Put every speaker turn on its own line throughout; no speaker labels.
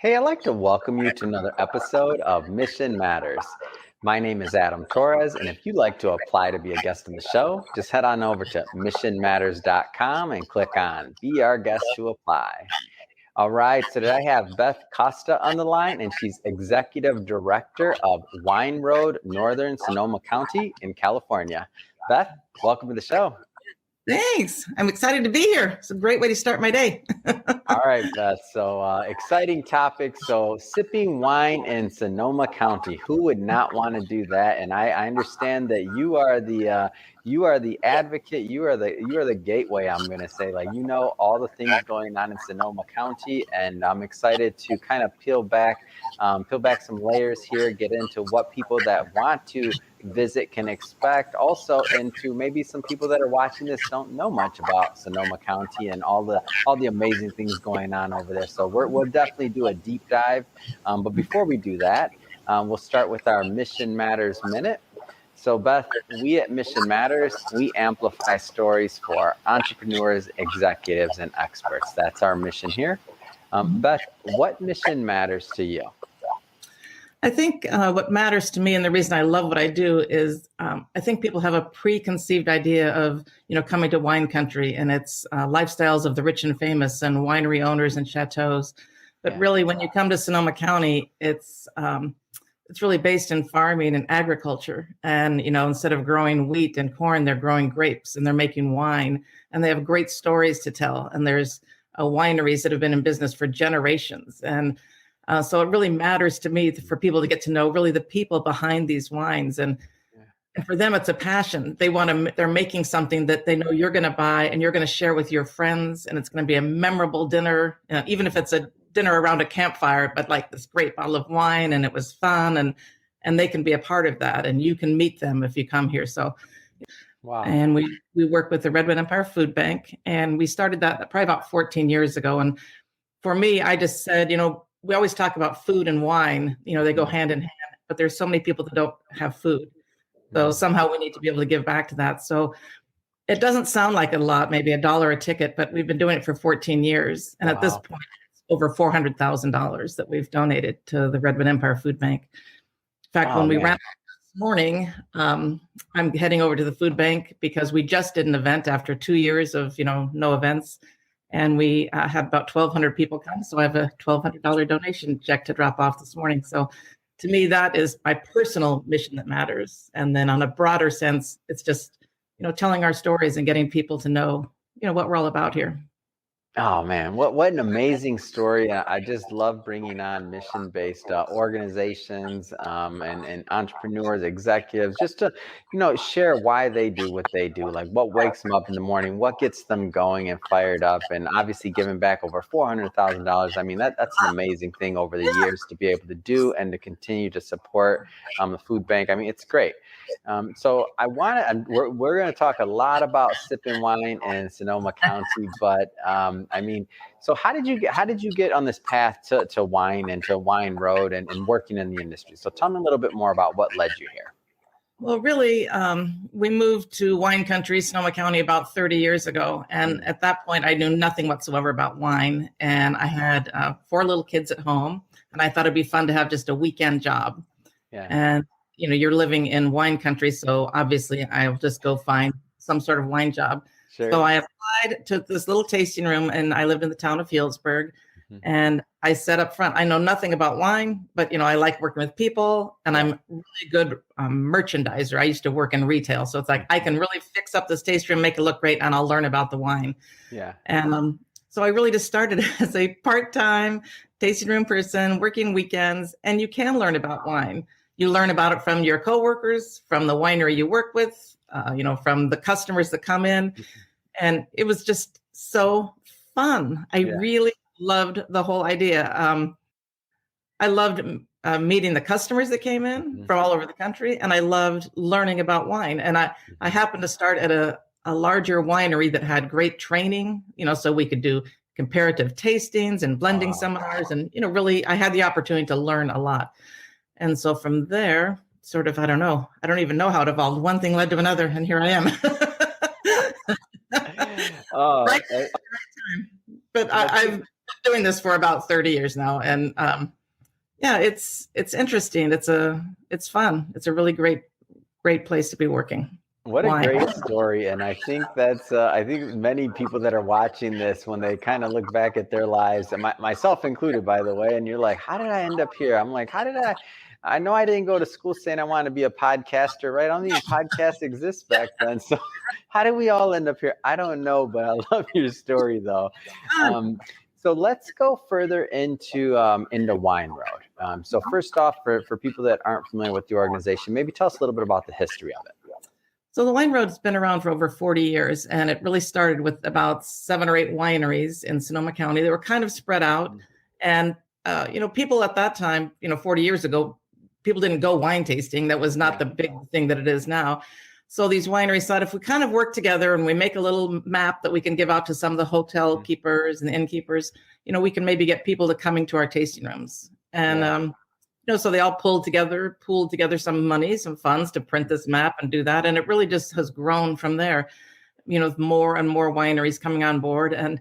Hey, I'd like to welcome you to another episode of Mission Matters. My name is Adam Torres, and if you'd like to apply to be a guest on the show, just head on over to missionmatters.com and click on Be Our Guest to apply. All right, so today I have Beth Costa on the line, and she's Executive Director of Wine Road, Northern Sonoma County in California. Beth, welcome to the show.
Thanks. I'm excited to be here. It's a great way to start my day.
All right, Beth. So exciting topic. So sipping wine in Sonoma County. Who would not want to do that? And I understand that you are the advocate. You are the gateway. I'm going to say, all the things going on in Sonoma County, and I'm excited to kind of peel back some layers here, get into what people that want to visit can expect, also into maybe some people that are watching this don't know much about Sonoma County and all the amazing things going on over there. So we'll definitely do a deep dive. But before we do that, we'll start with our Mission Matters Minute. So Beth, we at Mission Matters, we amplify stories for entrepreneurs, executives, and experts. That's our mission here. Beth, what mission matters to you?
I think what matters to me, and the reason I love what I do, is I think people have a preconceived idea of, coming to wine country and its lifestyles of the rich and famous and winery owners and chateaus. But really, when you come to Sonoma County, it's really based in farming and agriculture. And, instead of growing wheat and corn, they're growing grapes and they're making wine, and they have great stories to tell. And there's wineries that have been in business for generations. And so it really matters to me for people to get to know really the people behind these wines. And for them, it's a passion. They're making something that they know you're going to buy and you're going to share with your friends. And it's going to be a memorable dinner, even if it's a dinner around a campfire, but like this great bottle of wine, and it was fun, and they can be a part of that. And you can meet them if you come here. So, wow. And we work with the Redwood Empire Food Bank, and we started that probably about 14 years ago. And for me, I just said, we always talk about food and wine, they go hand in hand, but there's so many people that don't have food. So somehow we need to be able to give back to that. So it doesn't sound like a lot, maybe $1 a ticket, but we've been doing it for 14 years. And At this point, it's over $400,000 that we've donated to the Redwood Empire Food Bank. In fact, when we ran this morning, I'm heading over to the food bank because we just did an event after 2 years of, no events. And we had about 1,200 people come. So I have a $1,200 donation check to drop off this morning. So to me, that is my personal mission that matters. And then on a broader sense, it's just, telling our stories and getting people to know, what we're all about here.
Oh man, what an amazing story. I just love bringing on mission-based organizations and entrepreneurs, executives, just to, share why they do what they do, like what wakes them up in the morning, what gets them going and fired up, and obviously giving back over $400,000. I mean, that's an amazing thing over the years to be able to do and to continue to support the food bank. I mean, it's great. So we're going to talk a lot about sipping wine in Sonoma County, but so how did you get on this path to wine and to Wine Road and working in the industry? So tell me a little bit more about what led you here.
Well, really, we moved to wine country, Sonoma County, about 30 years ago. And at that point, I knew nothing whatsoever about wine. And I had 4 little kids at home, and I thought it'd be fun to have just a weekend job. Yeah. And you're living in wine country, so obviously I'll just go find some sort of wine job. Sure. So I applied to this little tasting room, and I lived in the town of Healdsburg. And I said up front, I know nothing about wine, but I like working with people, and I'm a really good merchandiser. I used to work in retail, so it's like I can really fix up this tasting room, make it look great, and I'll learn about the wine. Yeah. And so I really just started as a part-time tasting room person, working weekends, and you can learn about wine. You learn about it from your coworkers, from the winery you work with, from the customers that come in. And it was just so fun. I really loved the whole idea. I loved meeting the customers that came in from all over the country. And I loved learning about wine. And I happened to start at a larger winery that had great training, so we could do comparative tastings and blending seminars. And, really, I had the opportunity to learn a lot. And so from there, sort of, I don't even know how it evolved. One thing led to another, and here I am. Right time. But I've doing this for about 30 years now. And yeah, it's interesting. It's fun. It's a really great place to be working.
What a great story. And I think I think many people that are watching this, when they kind of look back at their lives, and myself included, by the way, and you're like, how did I end up here? I'm like, I know I didn't go to school saying I want to be a podcaster, right? I don't even podcast exists back then. So how did we all end up here? I don't know, but I love your story though. So let's go further into Wine Road. So first off, for people that aren't familiar with the organization, maybe tell us a little bit about the history of it.
So the Wine Road's been around for over 40 years, and it really started with about 7 or 8 wineries in Sonoma County. They were kind of spread out. And, people at that time, 40 years ago, people didn't go wine tasting. That was not the big thing that it is now. So these wineries thought, if we kind of work together and we make a little map that we can give out to some of the hotel keepers and the innkeepers, we can maybe get people to coming to our tasting rooms. And, so they all pooled together some money, some funds to print this map and do that. And it really just has grown from there, with more and more wineries coming on board. And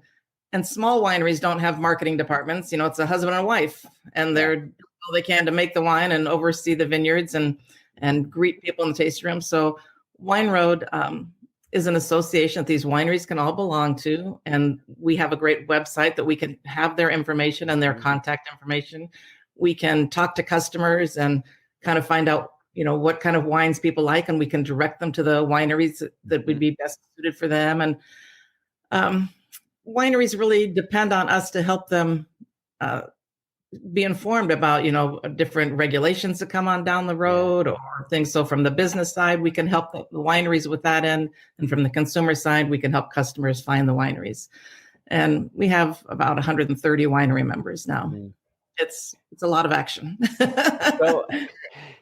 small wineries don't have marketing departments. It's a husband and wife, and they're doing all they can to make the wine and oversee the vineyards and greet people in the tasting room. So Wine Road is an association that these wineries can all belong to. And we have a great website that we can have their information and their contact information. We can talk to customers and kind of find out, what kind of wines people like, and we can direct them to the wineries that would be best suited for them. And wineries really depend on us to help them be informed about, different regulations that come on down the road or things. So from the business side, we can help the wineries with that end. And from the consumer side, we can help customers find the wineries. And we have about 130 winery members now. It's a lot of action.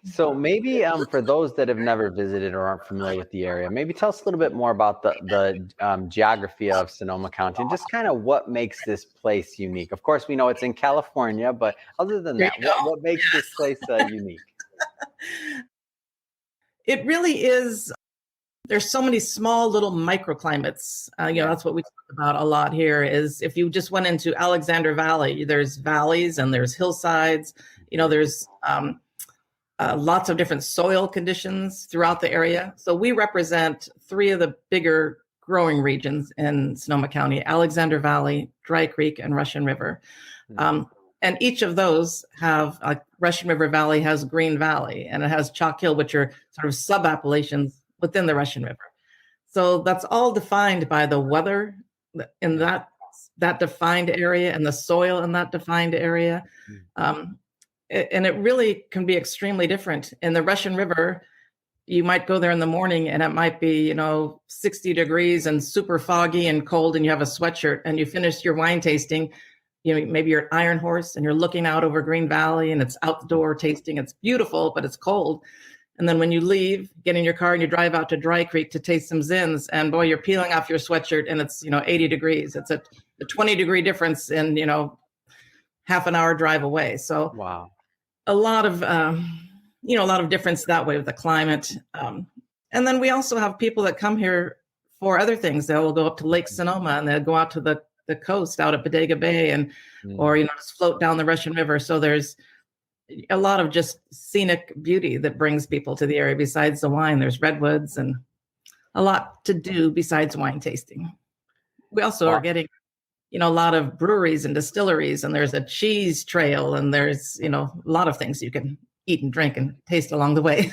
So maybe for those that have never visited or aren't familiar with the area, maybe tell us a little bit more about the geography of Sonoma County and just kind of what makes this place unique. Of course, we know it's in California, but other than that, what makes this place unique?
It really is. There's so many small little microclimates. That's what we talk about a lot here is if you just went into Alexander Valley, there's valleys and there's hillsides, there's lots of different soil conditions throughout the area. So we represent 3 of the bigger growing regions in Sonoma County: Alexander Valley, Dry Creek, and Russian River. And each of those have, Russian River Valley has Green Valley, and it has Chalk Hill, which are sort of sub-appellations within the Russian River. So that's all defined by the weather in that defined area and the soil in that defined area. And it really can be extremely different. In the Russian River, you might go there in the morning and it might be, 60 degrees and super foggy and cold, and you have a sweatshirt and you finish your wine tasting. Maybe you're at Iron Horse and you're looking out over Green Valley and it's outdoor tasting. It's beautiful, but it's cold. And then when you leave, get in your car and you drive out to Dry Creek to taste some Zins, and boy, you're peeling off your sweatshirt and it's, 80 degrees. It's a 20-degree difference in, half an hour drive away. So
wow,
a lot of difference that way with the climate. And then we also have people that come here for other things. They'll go up to Lake Sonoma and they'll go out to the coast out at Bodega Bay or, just float down the Russian River. So there's a lot of just scenic beauty that brings people to the area. Besides the wine, there's redwoods and a lot to do besides wine tasting. We also are getting, a lot of breweries and distilleries, and there's a cheese trail, and there's, a lot of things you can eat and drink and taste along the way.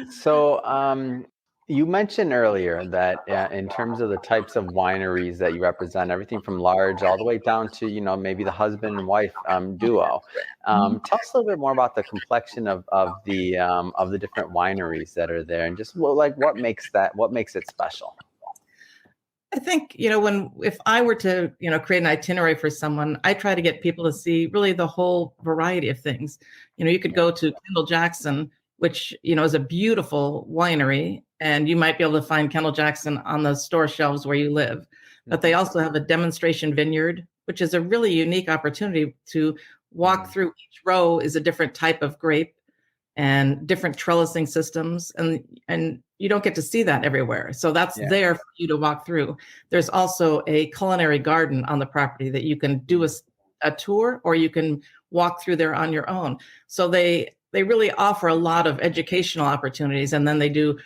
So, you mentioned earlier that in terms of the types of wineries that you represent, everything from large all the way down to, maybe the husband and wife duo. Tell us a little bit more about the complexion of the different wineries that are there, and just what makes it special.
I think, if I were to, create an itinerary for someone, I try to get people to see really the whole variety of things. You could go to Kendall Jackson, which, is a beautiful winery, and you might be able to find Kendall Jackson on the store shelves where you live. But they also have a demonstration vineyard, which is a really unique opportunity to walk through. Each row is a different type of grape, and different trellising systems. And you don't get to see that everywhere. So that's there for you to walk through. There's also a culinary garden on the property that you can do a tour, or you can walk through there on your own. So they really offer a lot of educational opportunities. And then they do,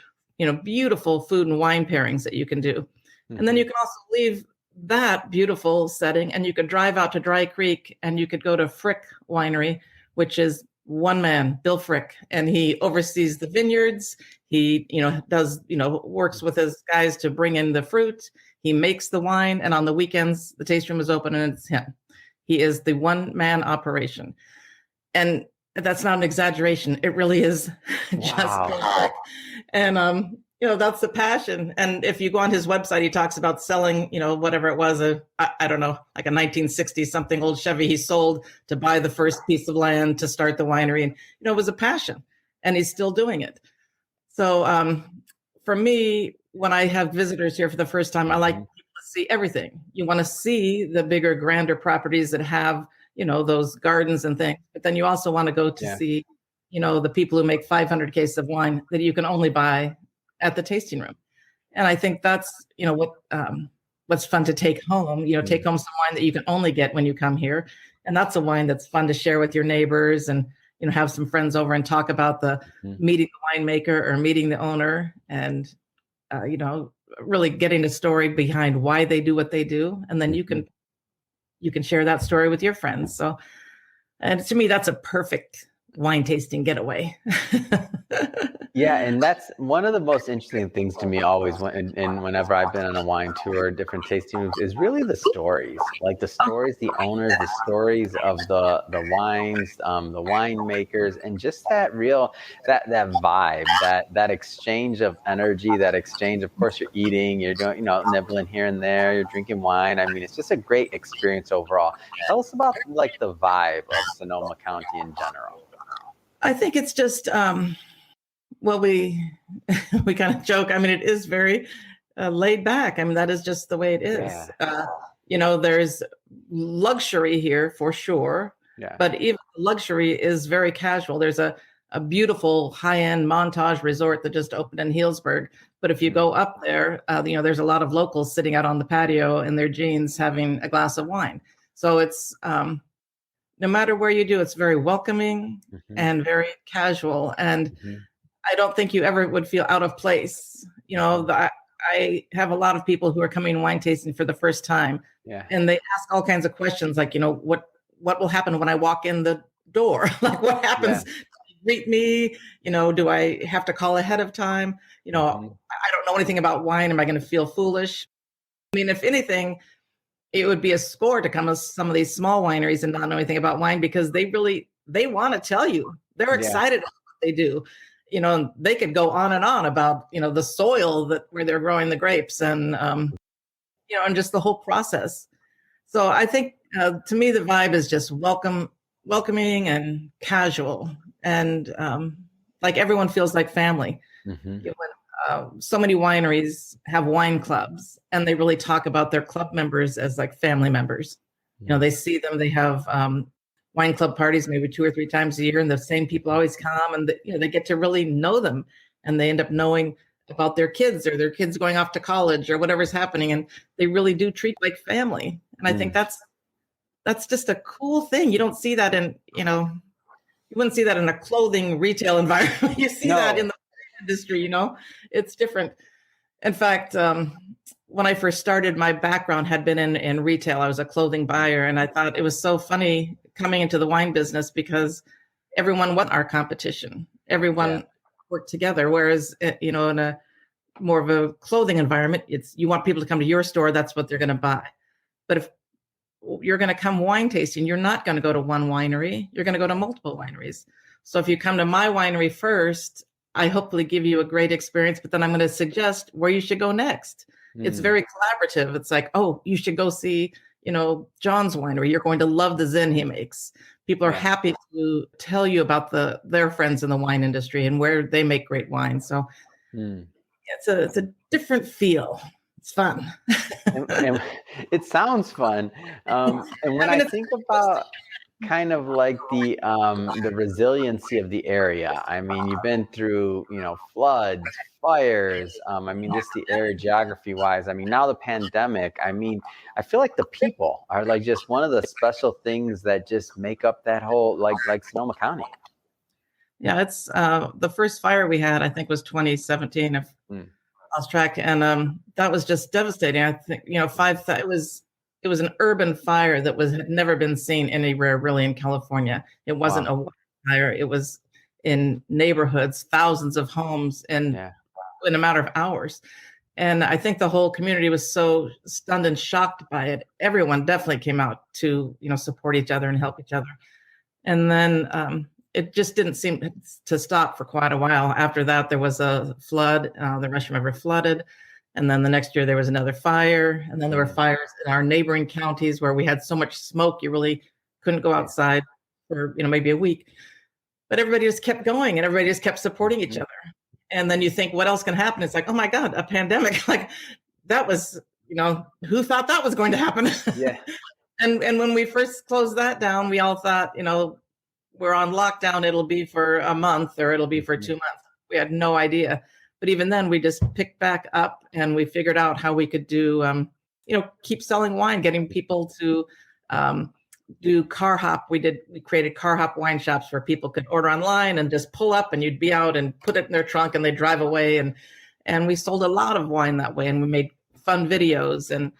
beautiful food and wine pairings that you can do. And then you can also leave that beautiful setting and you could drive out to Dry Creek and you could go to Frick Winery, which is one man, Bill Frick, and he oversees the vineyards. He, does, works with his guys to bring in the fruit. He makes the wine, and on the weekends, the taste room is open and it's him. He is the one-man operation. And that's not an exaggeration. It really is just perfect. And, that's the passion. And if you go on his website, he talks about selling, whatever it was, I don't know, like a 1960 something old Chevy he sold to buy the first piece of land to start the winery. And, it was a passion, and he's still doing it. So for me, when I have visitors here for the first time, I like people to see everything. You want to see the bigger, grander properties that have, those gardens and things. But then you also want to go to see, the people who make 500 cases of wine that you can only buy at the tasting room. And I think that's, what's fun to take home, take home some wine that you can only get when you come here. And that's a wine that's fun to share with your neighbors and, have some friends over and talk about the meeting the winemaker or meeting the owner and, really getting the story behind why they do what they do. And then you can share that story with your friends. So, and to me, that's a perfect wine tasting getaway.
Yeah, and that's one of the most interesting things to me always whenever I've been on a wine tour, different tasting rooms, is really the stories. Like the stories, the owners, the stories of the wines, the winemakers, and just that real that vibe, that exchange of energy, that exchange. Of course, you're eating, you're doing, nibbling here and there, you're drinking wine. I mean, it's just a great experience overall. Tell us about like the vibe of Sonoma County in general.
I think it's just well, we kind of joke. I mean, it is very laid back. I mean, that is just the way it is. Yeah. There's luxury here for sure, but even luxury is very casual. There's a beautiful high-end Montage resort that just opened in Healdsburg. But if you go up there, there's a lot of locals sitting out on the patio in their jeans having a glass of wine. So it's no matter where you do, it's very welcoming and very casual. And I don't think you ever would feel out of place. I have a lot of people who are coming wine tasting for the first time, and they ask all kinds of questions like, what will happen when I walk in the door? Like, what happens? Do you greet me? Do I have to call ahead of time? I don't know anything about wine. Am I going to feel foolish? I mean, if anything, it would be a score to come to some of these small wineries and not know anything about wine, because they want to tell you. They're excited about what they do. And they could go on and on about, the soil where they're growing the grapes and, and just the whole process. So I think, to me, the vibe is just welcoming and casual. And like everyone feels like family. So many wineries have wine clubs, and they really talk about their club members as like family members. They see them, they have wine club parties maybe 2 or 3 times a year, and the same people always come, and they get to really know them, and they end up knowing about their kids or their kids going off to college or whatever's happening, and they really do treat like family. And I think that's just a cool thing. You don't see that in, you wouldn't see that in a clothing retail environment. You see that in the industry, it's different. In fact, when I first started, my background had been in retail. I was a clothing buyer, and I thought it was so funny coming into the wine business because everyone went our competition. Everyone worked together. Whereas, in a more of a clothing environment, you want people to come to your store. That's what they're going to buy. But if you're going to come wine tasting, you're not going to go to one winery. You're going to go to multiple wineries. So if you come to my winery first, I hopefully give you a great experience, but then I'm going to suggest where you should go next. It's very collaborative. It's like, oh, you should go see, John's winery. You're going to love the Zin he makes. People are happy to tell you about their friends in the wine industry and where they make great wine. So it's a different feel. It's fun.
and it sounds fun. And when I think about kind of like the resiliency of the area? I mean, you've been through, floods, fires. I mean, just the area geography wise. I mean, now the pandemic. I mean, I feel like the people are like just one of the special things that just make up that whole like Sonoma County.
Yeah, it's the first fire we had, I think, was 2017. If I lost track, and that was just devastating. I think it was an urban fire that had never been seen anywhere really in California. It wasn't a fire; it was in neighborhoods, thousands of homes, in a matter of hours. And I think the whole community was so stunned and shocked by it. Everyone definitely came out to support each other and help each other. And then it just didn't seem to stop for quite a while. After that, there was a flood. The Russian River flooded. And then the next year, there was another fire. And then there were fires in our neighboring counties where we had so much smoke, you really couldn't go outside for maybe a week. But everybody just kept going and everybody just kept supporting each other. And then you think, what else can happen? It's like, oh my God, a pandemic. Like that was, who thought that was going to happen?
Yeah.
And when we first closed that down, we all thought, we're on lockdown. It'll be for a month or it'll be for 2 months. We had no idea. But even then, we just picked back up and we figured out how we could do, keep selling wine, getting people to do car hop. We created car hop wine shops where people could order online and just pull up and you'd be out and put it in their trunk and they drive away. And we sold a lot of wine that way. And we made fun videos and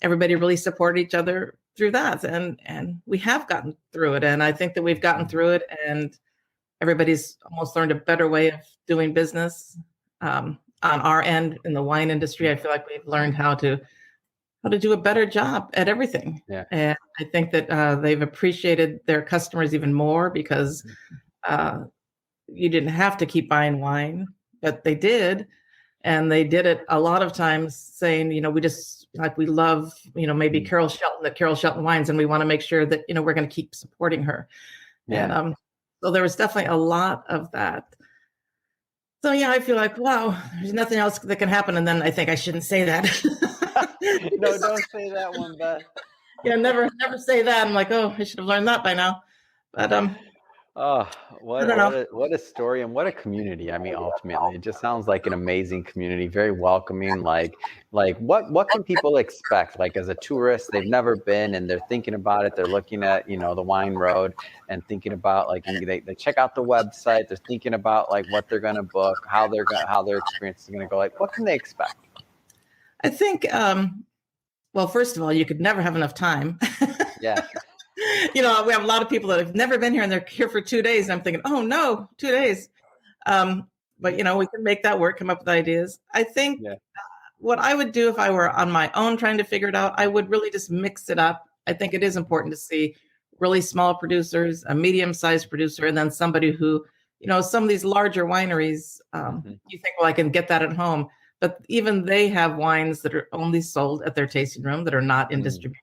everybody really supported each other through that. And we have gotten through it. And I think that we've gotten through it and everybody's almost learned a better way of doing business. On our end in the wine industry, I feel like we've learned how to do a better job at everything.
Yeah.
And I think that they've appreciated their customers even more because you didn't have to keep buying wine, but they did. And they did it a lot of times saying, we love, maybe Carol Shelton at Carol Shelton Wines, and we want to make sure that, we're going to keep supporting her.
Yeah.
And so there was definitely a lot of that. So, yeah, I feel like, wow, there's nothing else that can happen. And then I think I shouldn't say that.
No, don't say that one, Beth.
Yeah, never say that. I'm like, oh, I should have learned that by now. But
what a story and what a community. I mean, ultimately, it just sounds like an amazing community, very welcoming. Like what can people expect? Like as a tourist, they've never been and they're thinking about it. They're looking at, the wine road and thinking about like they check out the website. They're thinking about like what they're going to book, how their experience is going to go. Like, what can they expect?
I think, well, first of all, you could never have enough time.
Yeah.
We have a lot of people that have never been here and they're here for 2 days. And I'm thinking, oh no, 2 days. But we can make that work, come up with ideas. I think what I would do if I were on my own trying to figure it out, I would really just mix it up. I think it is important to see really small producers, a medium-sized producer, and then somebody who, some of these larger wineries, you think, well, I can get that at home. But even they have wines that are only sold at their tasting room that are not in distribution.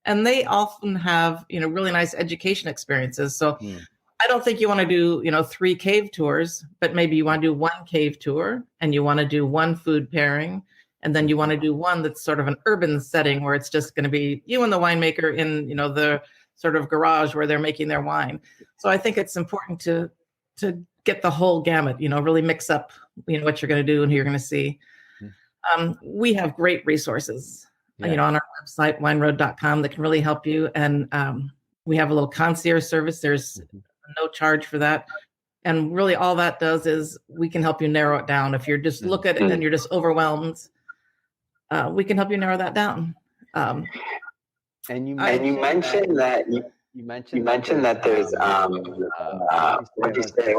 And they often have, really nice education experiences. So I don't think you want to do, 3 cave tours, but maybe you want to do 1 cave tour and you want to do 1 food pairing. And then you want to do 1 that's sort of an urban setting where it's just going to be you and the winemaker in, the sort of garage where they're making their wine. So I think it's important to get the whole gamut, really mix up, what you're going to do and who you're going to see. We have great resources. On our website, wineroad.com, that can really help you. And we have a little concierge service. There's no charge for that. And really all that does is we can help you narrow it down. If you're just look at it and you're just overwhelmed, we can help you narrow that down.
And you mentioned that there's what you say,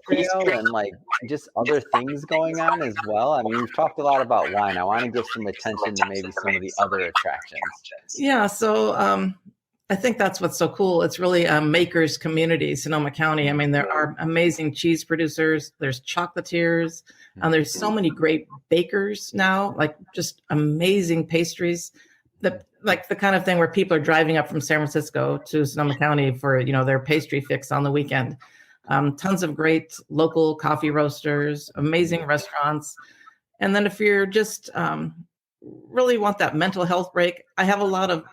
peace trail and like just other things going on as well. I mean, we've talked a lot about wine. I want to give some attention to maybe some of the other attractions.
Yeah, so I think that's what's so cool. It's really a makers community, Sonoma County. I mean, there are amazing cheese producers. There's chocolatiers. There's so many great bakers now, like just amazing pastries. Like the kind of thing where people are driving up from San Francisco to Sonoma County for, their pastry fix on the weekend. Tons of great local coffee roasters, amazing restaurants. And then if you're just really want that mental health break, I have a lot of,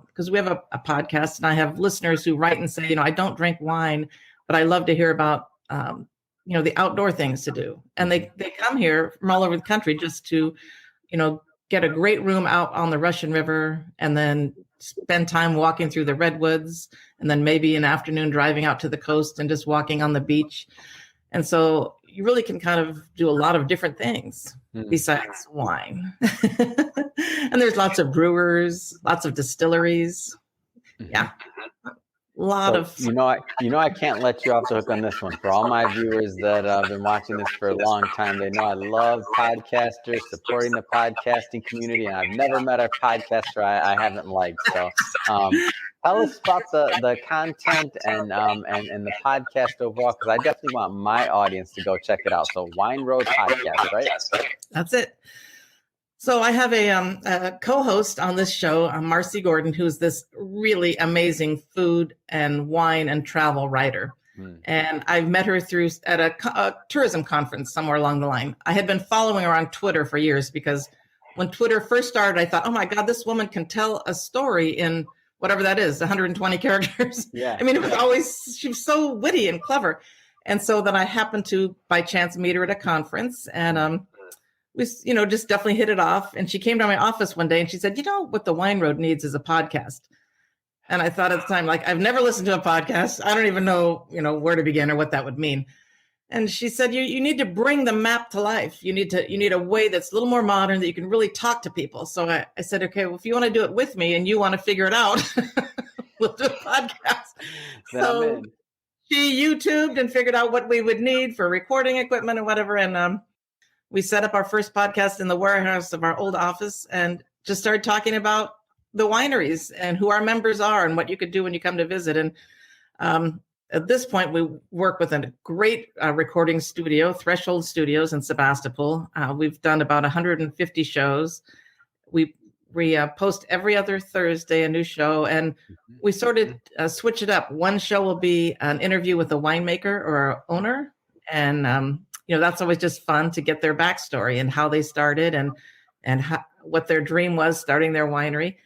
because we have a podcast, and I have listeners who write and say, I don't drink wine, but I love to hear about, the outdoor things to do. And they come here from all over the country just to, get a great room out on the Russian River, and then spend time walking through the redwoods, and then maybe an afternoon driving out to the coast and just walking on the beach. And so you really can kind of do a lot of different things besides wine. And there's lots of brewers, lots of distilleries. Yeah.
I can't let you off the hook on this one. For all my viewers that have been watching this for a long time, they know I love podcasters, supporting the podcasting community, and I've never met a podcaster I haven't liked. So tell us about the content and the podcast overall, because I definitely want my audience to go check it out. So Wine Road Podcast, right?
That's it. So I have a co-host on this show, Marcy Gordon, who's this really amazing food and wine and travel writer. And I've met her at a tourism conference somewhere along the line. I had been following her on Twitter for years, because when Twitter first started, I thought, oh my God, this woman can tell a story in whatever that is, 120 characters.
Yeah.
I mean, she was so witty and clever. And so then I happened to, by chance, meet her at a conference, and we, just definitely hit it off. And she came to my office one day and she said, what the Wine Road needs is a podcast. And I thought at the time, I've never listened to a podcast. I don't even know, where to begin or what that would mean. And she said, you need to bring the map to life. You need a way that's a little more modern, that you can really talk to people. So I said, okay, well, if you want to do it with me and you want to figure it out, we'll do a podcast. So she YouTubed and figured out what we would need for recording equipment and whatever. And we set up our first podcast in the warehouse of our old office, and just started talking about the wineries and who our members are and what you could do when you come to visit. And at this point, we work with a great recording studio, Threshold Studios in Sebastopol. We've done about 150 shows. We post every other Thursday a new show, and we sort of switch it up. One show will be an interview with a winemaker or owner, and that's always just fun to get their backstory and how they started and what their dream was starting their winery.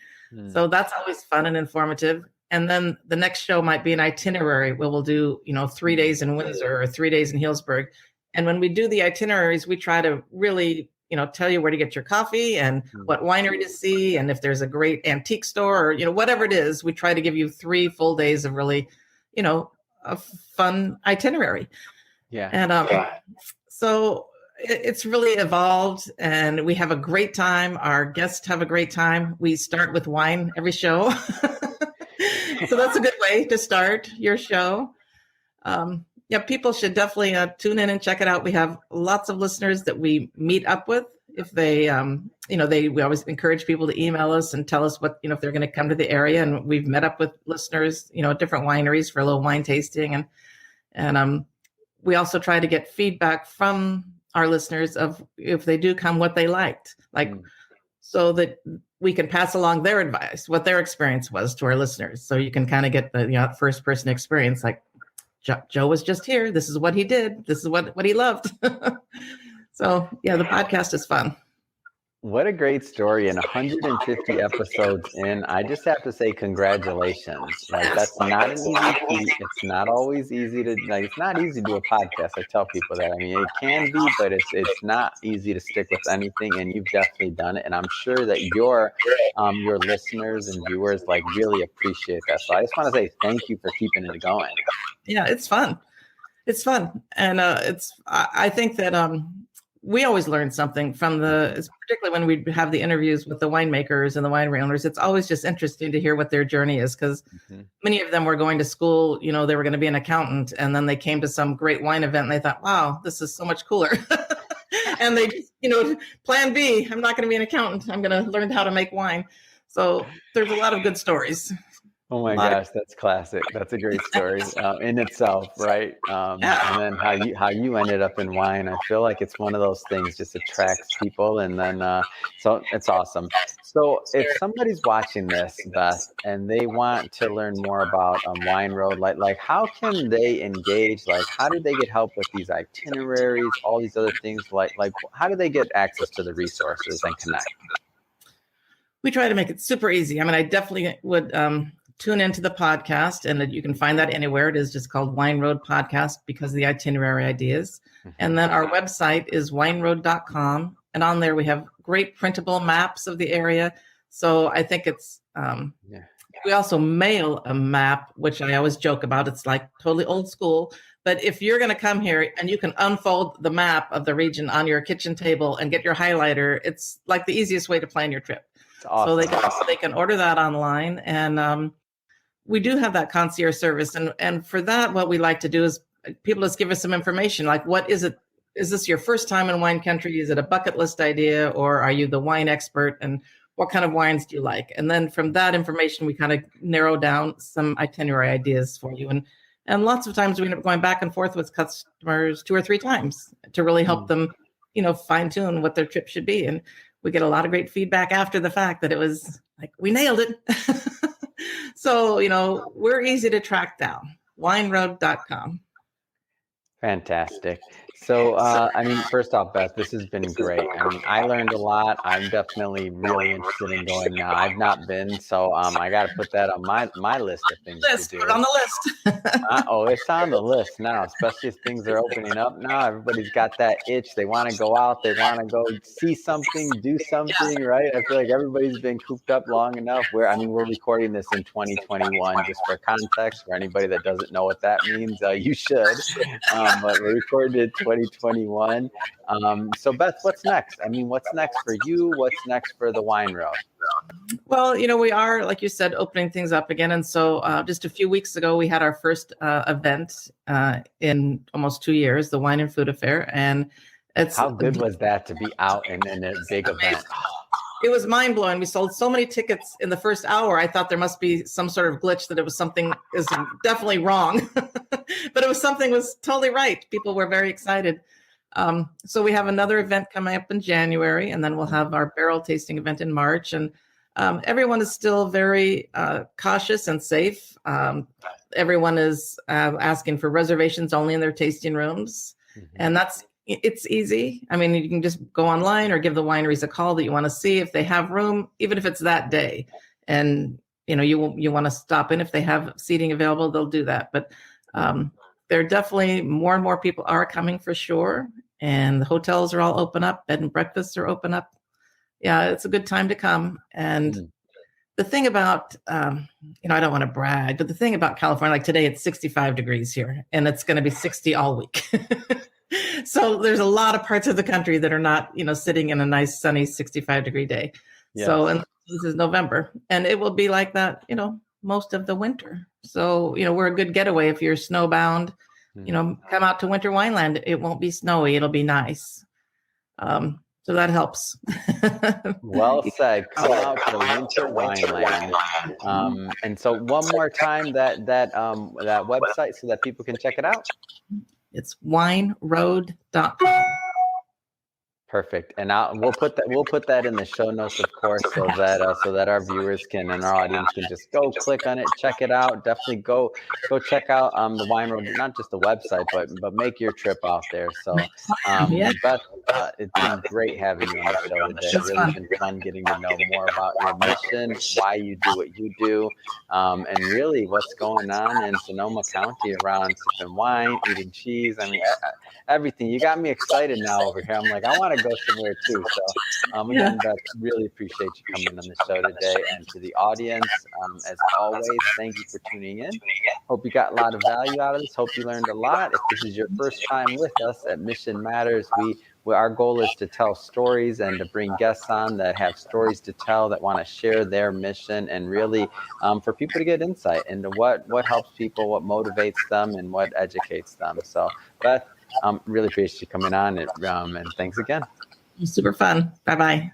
So that's always fun and informative. And then the next show might be an itinerary where we'll do, 3 days in Windsor or 3 days in Healdsburg. And when we do the itineraries, we try to really, tell you where to get your coffee and what winery to see. And if there's a great antique store or, whatever it is, we try to give you 3 full days of really, a fun itinerary.
Yeah.
And so it's really evolved, and we have a great time. Our guests have a great time. We start with wine every show. So that's a good way to start your show. People should definitely tune in and check it out. We have lots of listeners that we meet up with. If they, we always encourage people to email us and tell us what, if they're going to come to the area. And we've met up with listeners, at different wineries for a little wine tasting. And we also try to get feedback from our listeners of if they do come, what they liked, so that we can pass along their advice, what their experience was to our listeners. So you can kind of get the first person experience, like Joe was just here. This is what he did. This is what he loved. So yeah, the podcast is fun.
What a great story. And 150 episodes in, I just have to say congratulations. That's not an easy feat. It's not always easy to, it's not easy to do a podcast. I tell people that. I mean, it can be, but it's not easy to stick with anything, and you've definitely done it. And I'm sure that your listeners and viewers really appreciate that. So I just want to say thank you for keeping it going.
Yeah, it's fun. It's fun. And I think that we always learn something from particularly when we have the interviews with the winemakers and the winery owners. It's always just interesting to hear what their journey is, because many of them were going to school, they were going to be an accountant, and then they came to some great wine event and they thought, wow, this is so much cooler. And they just, plan B, I'm not going to be an accountant. I'm going to learn how to make wine. So there's a lot of good stories.
Oh my gosh, that's classic. That's a great story in itself, right? And then how you ended up in wine. I feel like it's one of those things just attracts people, and then so it's awesome. So if somebody's watching this, Beth, and they want to learn more about Wine Road, like how can they engage? How do they get help with these itineraries, all these other things? Like how do they get access to the resources and connect?
We try to make it super easy. I mean, I definitely would tune into the podcast, and you can find that anywhere. It is just called Wine Road Podcast because of the itinerary ideas. And then our website is wineroad.com. And on there, we have great printable maps of the area. So I think it's, we also mail a map, which I always joke about. It's like totally old school. But if you're going to come here and you can unfold the map of the region on your kitchen table and get your highlighter, it's like the easiest way to plan your trip. Awesome. So they can order that online. And we do have that concierge service. And for that, what we like to do is people just give us some information. Like, what is it? Is this your first time in wine country? Is it a bucket list idea, or are you the wine expert? And what kind of wines do you like? And then from that information, we kind of narrow down some itinerary ideas for you. And lots of times we end up going back and forth with customers 2 or 3 times to really help them, fine tune what their trip should be. And we get a lot of great feedback after the fact that it was like, we nailed it. So, we're easy to track down. wineroad.com.
Fantastic. So, first off, Beth, this has been great. I mean, I learned a lot. I'm definitely really interested in going now. I've not been, so I got to put that on my list of things to do.
Put on the list.
It's on the list now, especially as things are opening up now. Everybody's got that itch. They want to go out. They want to go see something, do something, right? I feel like everybody's been cooped up long enough. We're recording this in 2021, just for context. For anybody that doesn't know what that means, you should. But we're recording it 2021. So Beth, what's next? I mean, what's next for you? What's next for the Wine Road?
Well, we are, like you said, opening things up again. And so just a few weeks ago, we had our first event in almost 2 years, the Wine and Food Affair. And
how good was that to be out in a big event?
It was mind blowing. We sold so many tickets in the first hour. I thought there must be some sort of glitch, that it was something is definitely wrong, but it was something was totally right. People were very excited. So we have another event coming up in January, and then we'll have our barrel tasting event in March. And everyone is still very cautious and safe. Everyone is asking for reservations only in their tasting rooms. And it's easy. I mean, you can just go online or give the wineries a call that you want to see if they have room, even if it's that day. And, you want to stop in. If they have seating available, they'll do that. But there are definitely more and more people are coming for sure. And the hotels are all open up. Bed and breakfasts are open up. Yeah, it's a good time to come. And the thing about, I don't want to brag, but the thing about California, like today, it's 65 degrees here, and it's going to be 60 all week. So there's a lot of parts of the country that are not, sitting in a nice sunny 65-degree day. Yes. So, and this is November, and it will be like that, most of the winter. So, we're a good getaway if you're snowbound. Come out to Winter Wineland. It won't be snowy. It'll be nice. So that helps.
Well said. Come out to Winter Wineland. And so one more time, that website so that people can check it out.
It's wineroad.com.
Perfect. And we'll put that in the show notes, of course, so that our viewers can and our audience can just go click on it, check it out. Definitely go check out the Wine Road, not just the website, but make your trip out there. So Beth, it's been great having you on the show today. It's really been fun getting to know more about your mission, why you do what you do, and really what's going on in Sonoma County around sipping wine, eating cheese. I mean, everything. You got me excited now over here. I'm like, I want to go somewhere too. So again, Beth, really appreciate you coming on the show today. And to the audience, as always, thank you for tuning in. Hope you got a lot of value out of this. Hope you learned a lot. If this is your first time with us at Mission Matters, our goal is to tell stories and to bring guests on that have stories to tell, that want to share their mission, and really for people to get insight into what helps people, what motivates them, and what educates them. So Beth, really appreciate you coming on, and thanks again.
Super fun. Bye-bye.